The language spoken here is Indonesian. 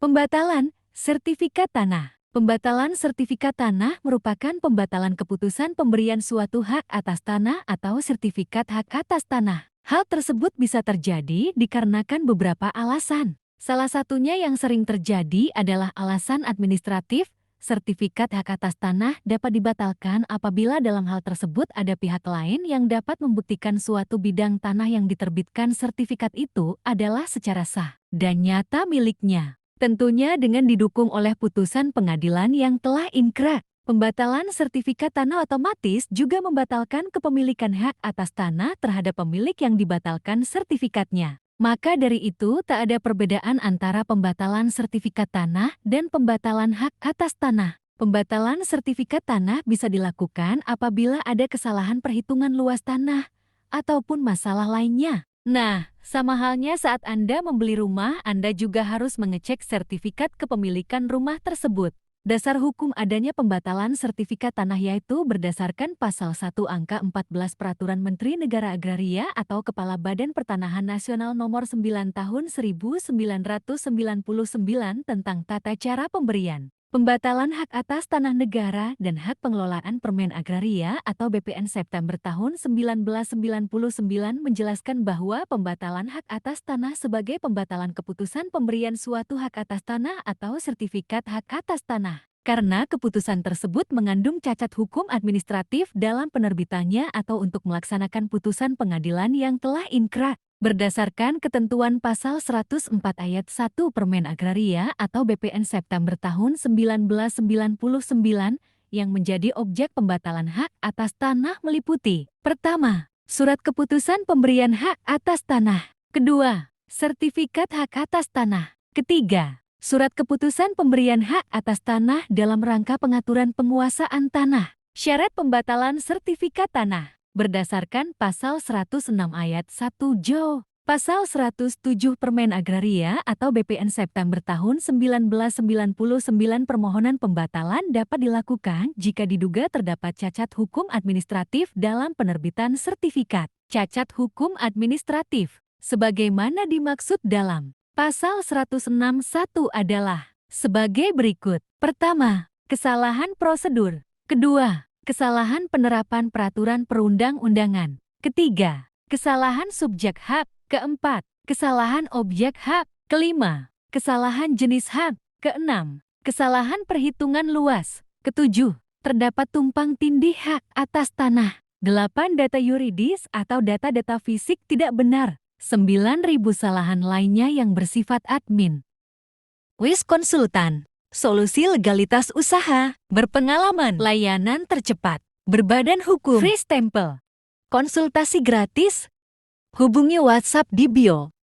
Pembatalan sertifikat tanah. Pembatalan sertifikat tanah merupakan pembatalan keputusan pemberian suatu hak atas tanah atau sertifikat hak atas tanah. Hal tersebut bisa terjadi dikarenakan beberapa alasan. Salah satunya yang sering terjadi adalah alasan administratif. Sertifikat hak atas tanah dapat dibatalkan apabila dalam hal tersebut ada pihak lain yang dapat membuktikan suatu bidang tanah yang diterbitkan sertifikat itu adalah secara sah dan nyata miliknya. Tentunya dengan didukung oleh putusan pengadilan yang telah inkrah. Pembatalan sertifikat tanah otomatis juga membatalkan kepemilikan hak atas tanah terhadap pemilik yang dibatalkan sertifikatnya. Maka dari itu, tak ada perbedaan antara pembatalan sertifikat tanah dan pembatalan hak atas tanah. Pembatalan sertifikat tanah bisa dilakukan apabila ada kesalahan perhitungan luas tanah ataupun masalah lainnya. Nah, sama halnya saat Anda membeli rumah, Anda juga harus mengecek sertifikat kepemilikan rumah tersebut. Dasar hukum adanya pembatalan sertifikat tanah yaitu berdasarkan Pasal 1 Angka 14 Peraturan Menteri Negara Agraria atau Kepala Badan Pertanahan Nasional Nomor 9 Tahun 1999 tentang tata cara pemberian, pembatalan hak atas tanah negara dan hak pengelolaan permen agraria atau BPN September tahun 1999 menjelaskan bahwa pembatalan hak atas tanah sebagai pembatalan keputusan pemberian suatu hak atas tanah atau sertifikat hak atas tanah. Karena keputusan tersebut mengandung cacat hukum administratif dalam penerbitannya atau untuk melaksanakan putusan pengadilan yang telah inkrah. Berdasarkan ketentuan Pasal 104 Ayat 1 Permen Agraria atau BPN September tahun 1999 yang menjadi objek pembatalan hak atas tanah meliputi: pertama, surat keputusan pemberian hak atas tanah. Kedua, sertifikat hak atas tanah. Ketiga, surat keputusan pemberian hak atas tanah dalam rangka pengaturan penguasaan tanah. Syarat pembatalan sertifikat tanah berdasarkan Pasal 106 Ayat 1 Jo. Pasal 107 Permen Agraria atau BPN September tahun 1999 permohonan pembatalan dapat dilakukan jika diduga terdapat cacat hukum administratif dalam penerbitan sertifikat. Cacat hukum administratif sebagaimana dimaksud dalam Pasal 106.1 adalah sebagai berikut. Pertama, kesalahan prosedur. Kedua, kesalahan penerapan peraturan perundang-undangan. Ketiga, kesalahan subjek hak. Keempat, kesalahan objek hak. Kelima, kesalahan jenis hak. Keenam, kesalahan perhitungan luas. Ketujuh, terdapat tumpang tindih hak atas tanah. 8, data yuridis atau data-data fisik tidak benar. 9.000 kesalahan lainnya yang bersifat admin. Wis Konsultan, solusi legalitas usaha, berpengalaman, layanan tercepat, berbadan hukum, free stempel, konsultasi gratis. Hubungi WhatsApp di bio.